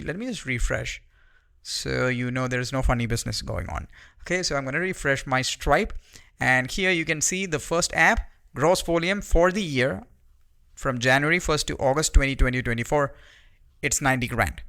Let me just refresh. So you know there's no funny business going on. Okay, so I'm going to refresh my Stripe, and here you can see the first app, gross volume for the year from January 1st to August 2024. It's 90 grand.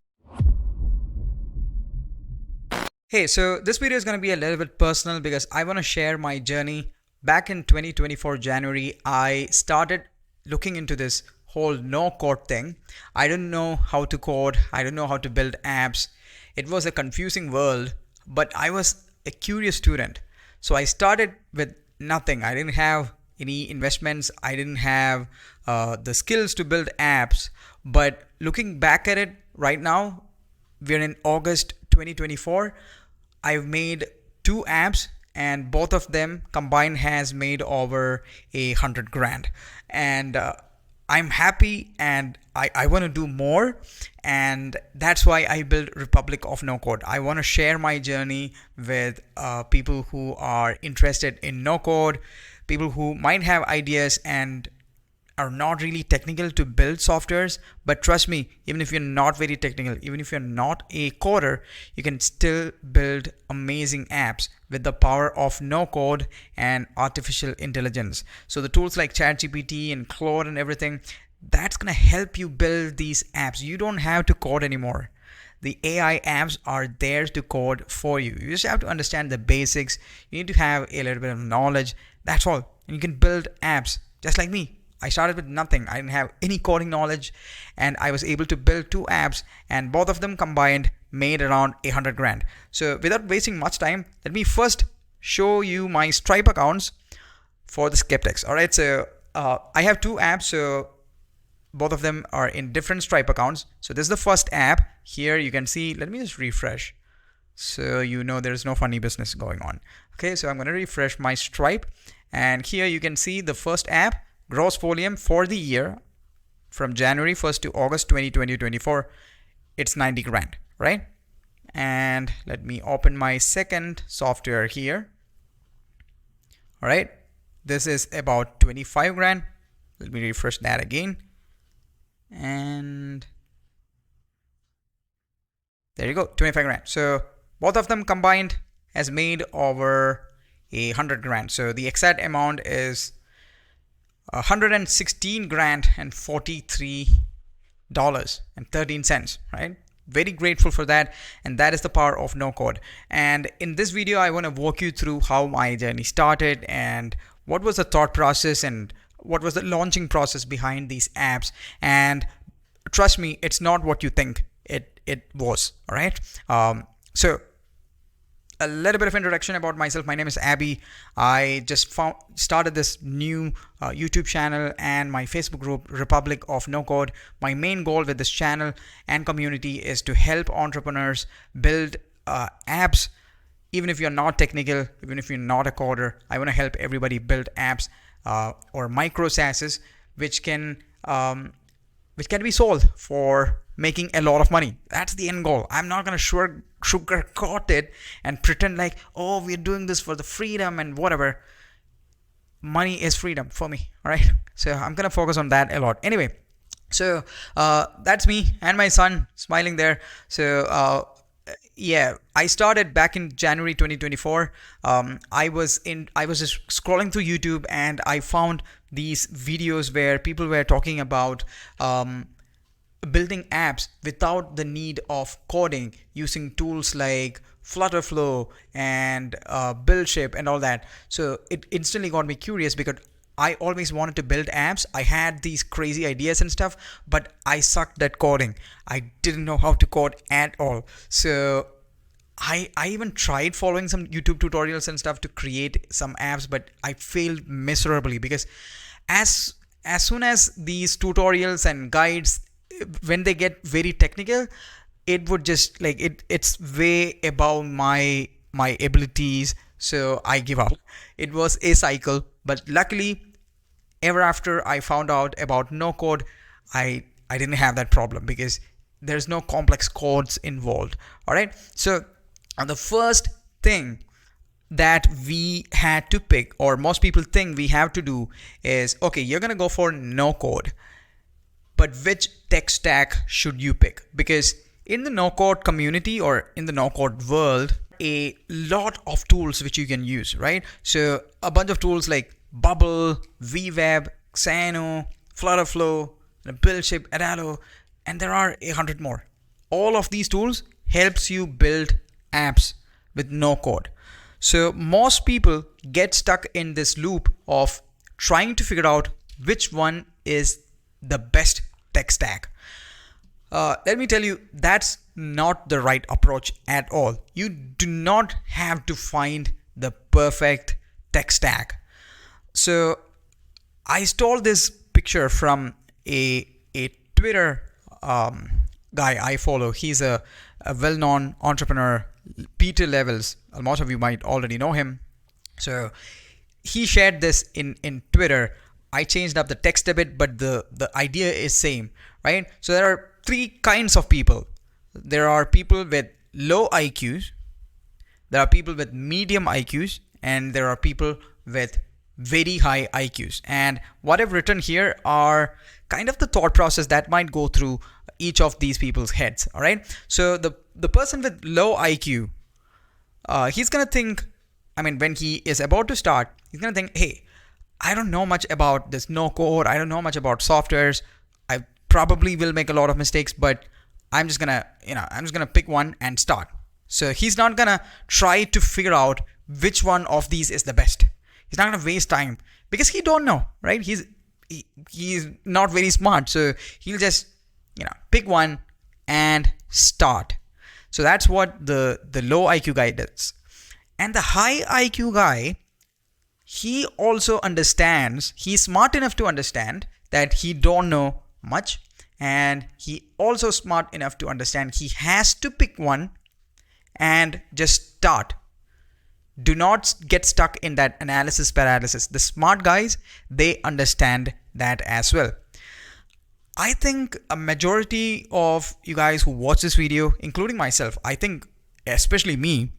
Hey, so this video is going to be a little bit personal because I want to share my journey. Back in 2024 January, I started looking into this whole no code thing. I didn't know how to code. I didn't know how to build apps. It was a confusing world, but I was a curious student. So I started with nothing. I didn't have any investments. I didn't have the skills to build apps. But looking back at it right now, we're in August 2024. I've made 2 apps, and both of them combined has made over 100 grand. And I'm happy, and I want to do more, and that's why I built Republic of No Code. I want to share my journey with people who are interested in no code, people who might have ideas and are not really technical to build softwares. But trust me, even if you're not very technical, even if you're not a coder, you can still build amazing apps with the power of no code and artificial intelligence. So the tools like ChatGPT and Claude and everything, that's going to help you build these apps. You don't have to code anymore. The AI apps are there to code for you. You just have to understand the basics. You need to have a little bit of knowledge. That's all. And you can build apps just like me. I started with nothing. I didn't have any coding knowledge, and I was able to build 2 apps, and both of them combined made around 100 grand. So without wasting much time, let me first show you my Stripe accounts for the skeptics. All right, so I have 2 apps, so both of them are in different Stripe accounts. So this is the first app. Here you can see, let me just refresh. So you know there's no funny business going on. Okay, so I'm going to refresh my Stripe, and here you can see the first app, gross volume for the year from January 1st to August 2024. It's 90 grand, right? And let me open my second software here. All right, this is about 25 grand. Let me refresh that again. And there you go, 25 grand. So both of them combined has made over 100 grand. So the exact amount is 116 grand and $43.13, right? Very grateful for that, and that is the power of no code. And in this video, I want to walk you through how my journey started and what was the thought process and what was the launching process behind these apps. And trust me, it's not what you think it was. All right. So a little bit of introduction about myself. My name is Abby. I just started this new YouTube channel and my Facebook group, Republic of No Code. My main goal with this channel and community is to help entrepreneurs build apps. Even if you're not technical, even if you're not a coder, I want to help everybody build apps or micro SaaSes, which can be sold for making a lot of money. That's the end goal. I'm not going to sugarcoat it and pretend like, oh, we're doing this for the freedom and whatever. Money is freedom for me. All right. So I'm going to focus on that a lot. Anyway, so that's me and my son smiling there. So yeah, I started back in January 2024. I was just scrolling through YouTube, and I found these videos where people were talking about building apps without the need of coding, using tools like Flutterflow and BuildShip and all that. So it instantly got me curious because I always wanted to build apps. I had these crazy ideas and stuff, but I sucked at coding. I didn't know how to code at all. So I even tried following some YouTube tutorials and stuff to create some apps, but I failed miserably because as soon as these tutorials and guides, when they get very technical, it would just like it's way above my abilities. So I give up. It was a cycle, but luckily ever after I found out about no code, I didn't have that problem because there's no complex codes involved. All right. So the first thing that we had to pick, or most people think we have to do, is okay, you're going to go for no code, but which tech stack should you pick? Because In the no-code community or in the no-code world, a lot of tools which you can use, right? So a bunch of tools like Bubble, Weweb, Xano, Flutterflow, Buildship, Xano, and there are 100 more. All of these tools helps you build apps with no code. So most people get stuck in this loop of trying to figure out which one is the best tech stack. Let me tell you, that's not the right approach at all. You do not have to find the perfect tech stack. So I stole this picture from a Twitter guy I follow. He's a well-known entrepreneur, Peter Levels. Most of you might already know him. So he shared this in Twitter. I changed up the text a bit, but the idea is same, right? So there are three kinds of people. There are people with low IQs, there are people with medium IQs, and there are people with very high IQs. And what I've written here are kind of the thought process that might go through each of these people's heads. All right. So the person with low IQ, he's gonna think, I mean, when he is about to start, he's gonna think, hey, I don't know much about this no code. I don't know much about softwares. I probably will make a lot of mistakes, but I'm just gonna pick one and start. So he's not gonna try to figure out which one of these is the best. He's not gonna waste time because he don't know, right? He's not very smart, so he'll just pick one and start. So that's what the low IQ guy does. And the high IQ guy, he also understands, he's smart enough to understand that he don't know much, and he also smart enough to understand he has to pick one and just start. Do not get stuck in that analysis paralysis. The smart guys, they understand that as well. I think a majority of you guys who watch this video, including myself, I think especially me,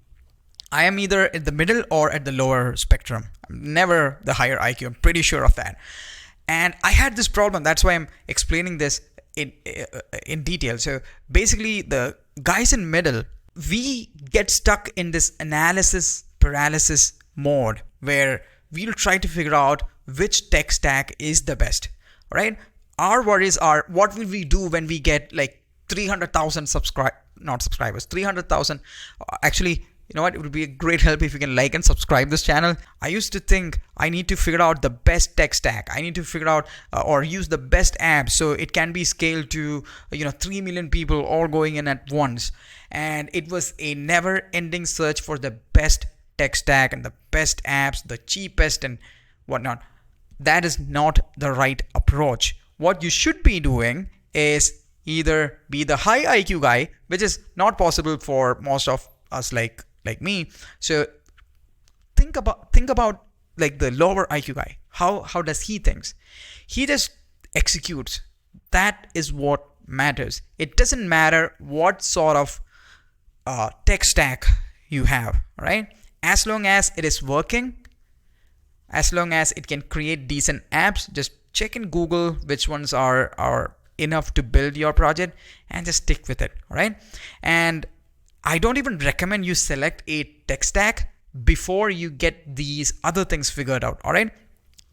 I am either at the middle or at the lower spectrum. I'm never the higher IQ. I'm pretty sure of that. And I had this problem. That's why I'm explaining this in detail. So basically, the guys in middle, we get stuck in this analysis paralysis mode where we'll try to figure out which tech stack is the best, right? Our worries are, what will we do when we get like 300,000 subscribers, 300,000. Actually, you know what? It would be a great help if you can like and subscribe this channel. I used to think I need to figure out the best tech stack. I need to figure out or use the best app so it can be scaled to 3 million people all going in at once. And it was a never-ending search for the best tech stack and the best apps, the cheapest and whatnot. That is not the right approach. What you should be doing is either be the high IQ guy, which is not possible for most of us like me. So think about like the lower IQ guy. How does he thinks? He just executes. That is what matters. It doesn't matter what sort of tech stack you have, right? As long as it is working, as long as it can create decent apps, just check in Google which ones are enough to build your project and just stick with it, all right? And I don't even recommend you select a tech stack before you get these other things figured out, all right?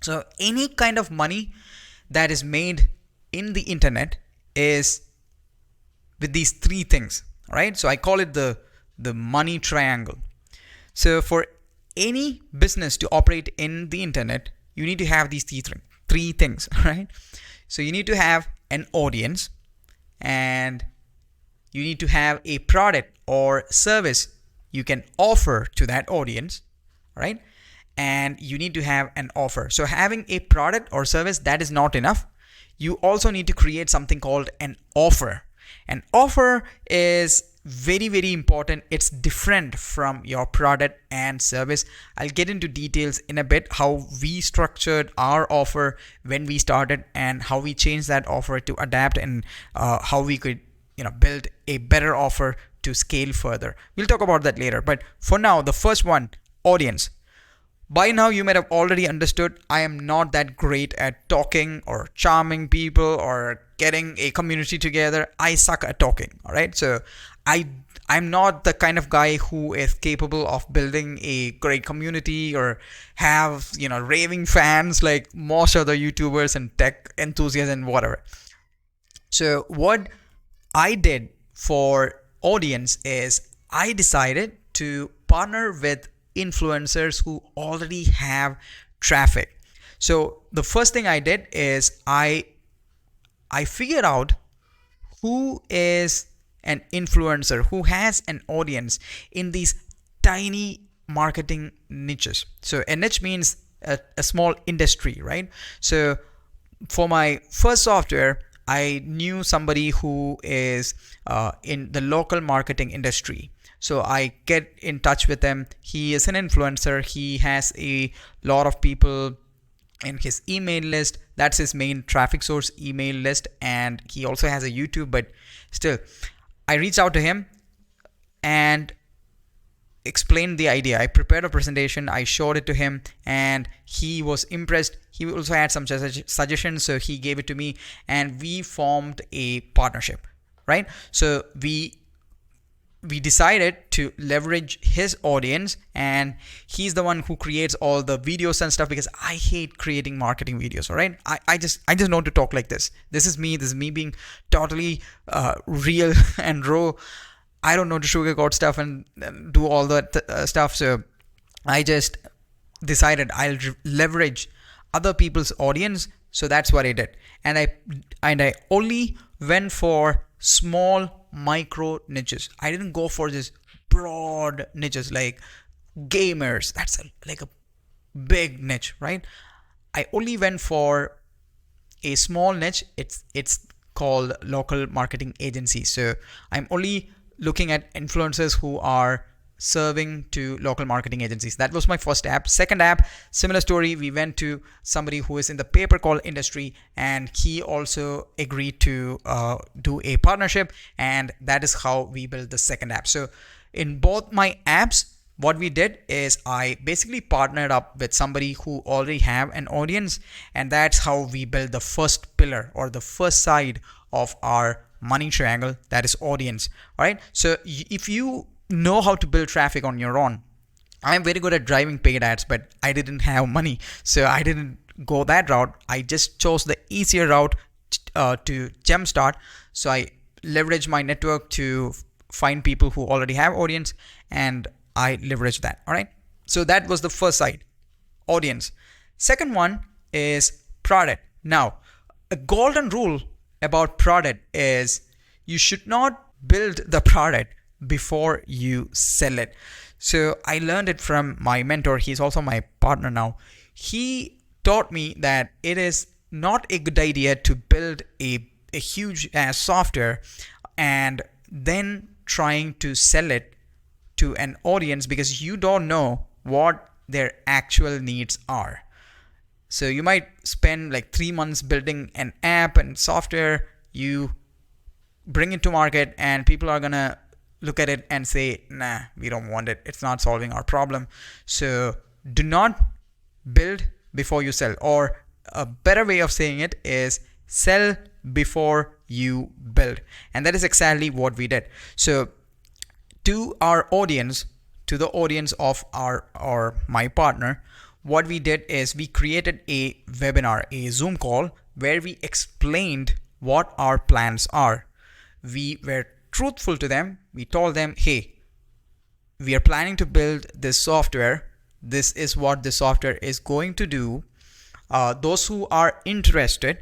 So any kind of money that is made in the internet is with these three things, all right? So I call it the money triangle. So for any business to operate in the internet, you need to have these three things, right? So you need to have an audience, and you need to have a product or service you can offer to that audience, right? And you need to have an offer. So having a product or service, that is not enough. You also need to create something called an offer. An offer is very, very important. It's different from your product and service. I'll get into details in a bit, how we structured our offer when we started and how we changed that offer to adapt, and how we could build a better offer to scale further. We'll talk about that later. But for now, the first one, audience. By now, you might have already understood I am not that great at talking or charming people or getting a community together. I suck at talking. All right. So I'm not the kind of guy who is capable of building a great community or have, raving fans like most other YouTubers and tech enthusiasts and whatever. So what I did for audience is I decided to partner with influencers who already have traffic. So the first thing I did is I figured out who is an influencer who has an audience in these tiny marketing niches. So a niche means a small industry, right? So for my first software, I knew somebody who is in the local marketing industry. So I get in touch with him. He is an influencer. He has a lot of people in his email list. That's his main traffic source, email list. And he also has a YouTube, but still, I reached out to him and explained the idea. I prepared a presentation, I showed it to him, and he was impressed. He also had some suggestions, so he gave it to me, and we formed a partnership, right? So we decided to leverage his audience, and he's the one who creates all the videos and stuff, because I hate creating marketing videos. All right, I just know to talk like this. This is me being totally real and raw. I don't know to sugarcoat stuff and do all that stuff. So I just decided I'll leverage other people's audience. So that's what I did, and I only went for small micro niches. I didn't go for this broad niches like gamers. That's like a big niche, right? I only went for a small niche. It's called local marketing agency. So I'm only looking at influencers who are serving to local marketing agencies. That was my first app. Second app, similar story. We went to somebody who is in the paper call industry, and he also agreed to do a partnership, and that is how we built the second app. So in both my apps, what we did is I basically partnered up with somebody who already have an audience, and that's how we built the first pillar or the first side of our money triangle, that is audience. All right. So if you know how to build traffic on your own, I'm very good at driving paid ads, but I didn't have money, so I didn't go that route. I just chose the easier route to jumpstart. So I leverage my network to find people who already have audience, and I leverage that. All right. So that was the first side, audience. Second one is product. Now, a golden rule about product is you should not build the product before you sell it. So I learned it from my mentor. He's also my partner now. He taught me that it is not a good idea to build a huge software and then trying to sell it to an audience, because you don't know what their actual needs are. So you might spend like 3 months building an app and software, you bring it to market, and people are gonna look at it and say, nah, we don't want it. It's not solving our problem. So do not build before you sell, or a better way of saying it is sell before you build. And that is exactly what we did. So to our audience, to the audience of my partner, what we did is we created a webinar, a Zoom call, where we explained what our plans are. We were truthful to them. We told them, hey, we are planning to build this software. This is what the software is going to do. Those who are interested,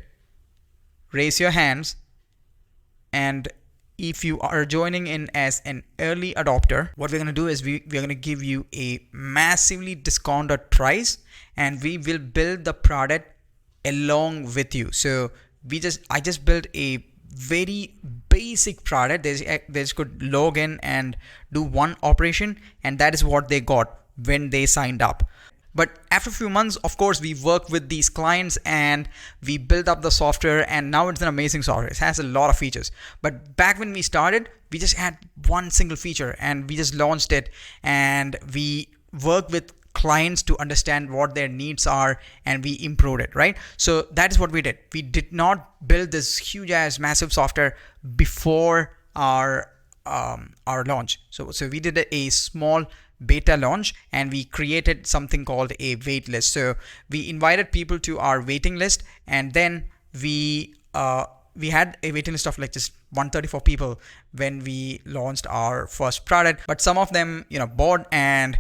raise your hands. And if you are joining in as an early adopter, what we're going to do is we're going to give you a massively discounted price, and we will build the product along with you. So I just built a very basic product. They just could log in and do one operation, and that is what they got when they signed up. But after a few months, of course, we worked with these clients and we built up the software, and now it's an amazing software. It has a lot of features. But back when we started, we just had one single feature and we just launched it, and we worked with clients to understand what their needs are, and we improved it, right? So that is what we did. We did not build this huge ass massive software before our launch. So we did a small beta launch, and we created something called a wait list. So we invited people to our waiting list, and then we had a waiting list of like just 134 people when we launched our first product, but some of them bought, and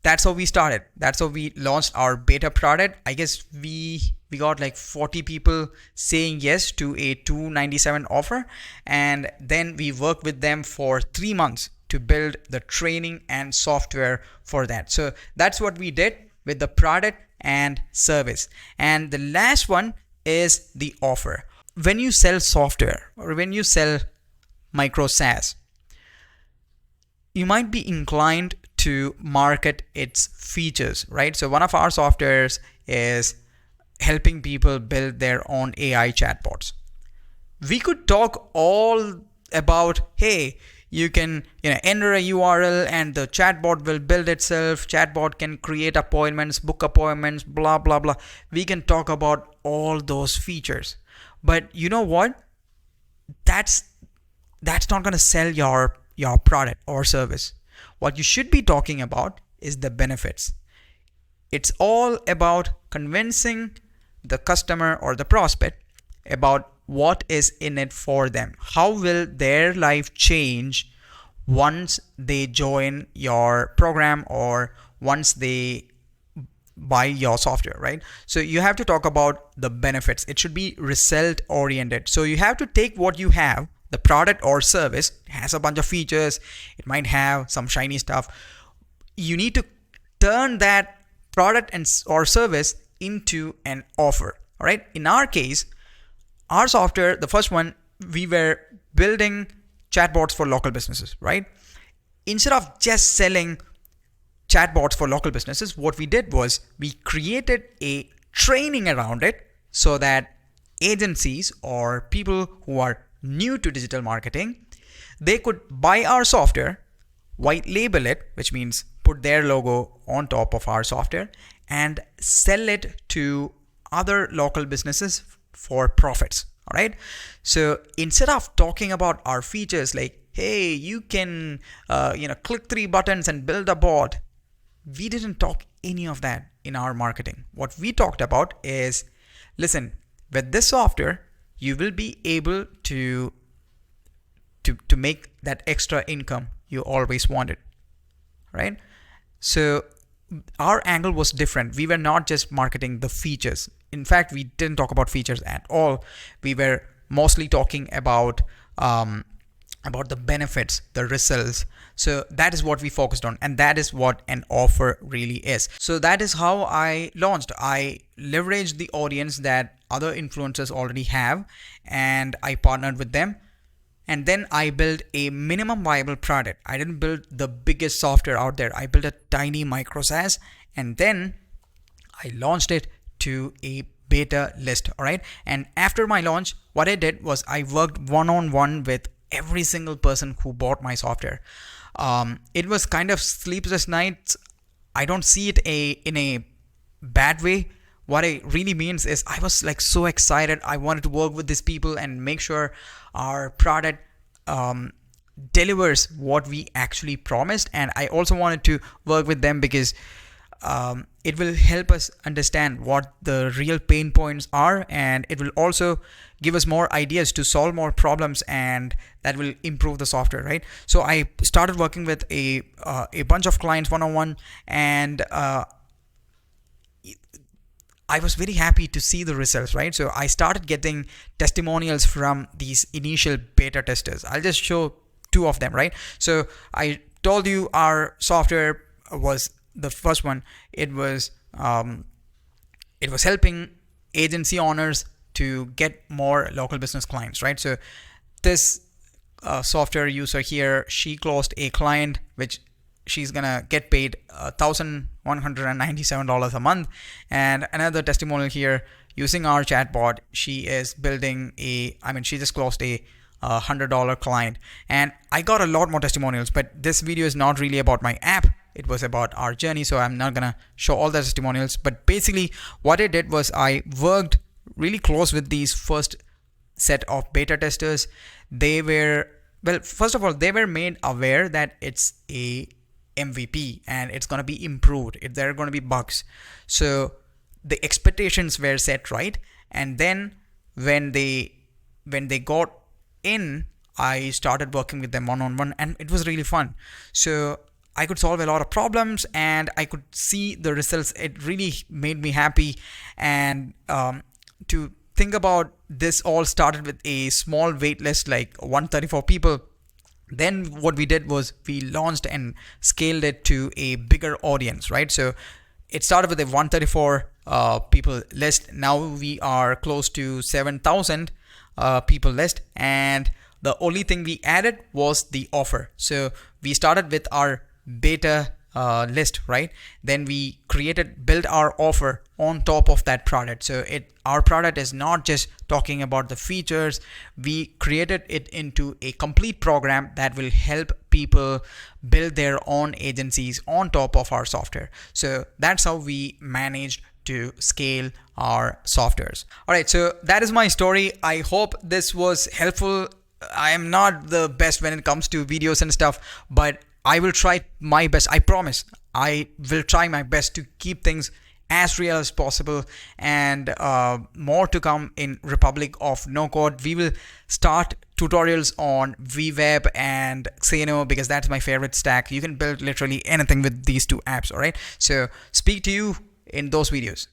that's how we started. That's how we launched our beta product. I guess we got like 40 people saying yes to a $297 offer, and then we worked with them for 3 months to build the training and software for that. So that's what we did with the product and service. And the last one is the offer. When you sell software or when you sell micro SaaS, you might be inclined to market its features, right? So one of our softwares is helping people build their own AI chatbots. We could talk all about, hey, you can enter a URL and the chatbot will build itself. Chatbot can create appointments, book appointments, blah, blah, blah. We can talk about all those features. But you know what? That's not going to sell your product or service. What you should be talking about is the benefits. It's all about convincing the customer or the prospect about what is in it for them. How will their life change once they join your program or once they buy your software, right? So you have to talk about the benefits. It should be result oriented. So you have to take what you have, the product or service. It has a bunch of features. It might have some shiny stuff. You need to turn that product or service into an offer. All right. In our case, our software, the first one, we were building chatbots for local businesses, right? Instead of just selling chatbots for local businesses, what we did was we created a training around it so that agencies or people who are new to digital marketing, they could buy our software, white label it, which means put their logo on top of our software, and sell it to other local businesses for profits. All right. So instead of talking about our features like, hey, you can click 3 buttons and build a bot, we didn't talk any of that in our marketing. What we talked about is, listen, with this software, you will be able to make that extra income you always wanted, right? So our angle was different. We were not just marketing the features. In fact, we didn't talk about features at all. We were mostly talking about the benefits, the results. So that is what we focused on, and that is what an offer really is. So that is how I launched. I leveraged the audience that other influencers already have, and I partnered with them. And then I built a minimum viable product. I didn't build the biggest software out there. I built a tiny micro SaaS, and then I launched it to a beta list. All right. And after my launch, what I did was I worked one-on-one with every single person who bought my software. It was kind of sleepless nights. I don't see it in a bad way. What it really means is I was like so excited. I wanted to work with these people and make sure our product delivers what we actually promised. And I also wanted to work with them because it will help us understand what the real pain points are, and it will also give us more ideas to solve more problems, and that will improve the software, right? So I started working with a bunch of clients one-on-one, and I was very happy to see the results, right? So I started getting testimonials from these initial beta testers. I'll just show 2 of them, right? So I told you our software was the first one. It was helping agency owners to get more local business clients, right? So this software user here, she closed a client which she's gonna get paid $1,197 a month. And another testimonial here, using our chatbot, she is building she just closed a $100 client. And I got a lot more testimonials, but this video is not really about my app. It was about our journey, so I'm not gonna show all the testimonials. But basically, what I did was I worked really close with these first set of beta testers. They were, well, first of all, they were made aware that it's a MVP and it's going to be improved if there are going to be bugs. So the expectations were set right, and then when they got in, I started working with them one-on-one, and it was really fun. So I could solve a lot of problems and I could see the results. It really made me happy. And to think about this, all started with a small wait list, like 134 people. Then what we did was we launched and scaled it to a bigger audience, right? So it started with a 134 people list. Now we are close to 7,000 people list, and the only thing we added was the offer. So we started with our beta list, right? Then we built our offer on top of that product. So our product is not just talking about the features. We created it into a complete program that will help people build their own agencies on top of our software. So that's how we managed to scale our softwares. All right, so that is my story. I hope this was helpful. I am not the best when it comes to videos and stuff, but I will try my best. I promise I will try my best to keep things as real as possible, and more to come in Republic of No Code. We will start tutorials on Weweb and Xano because that's my favorite stack. You can build literally anything with these two apps. All right, so speak to you in those videos.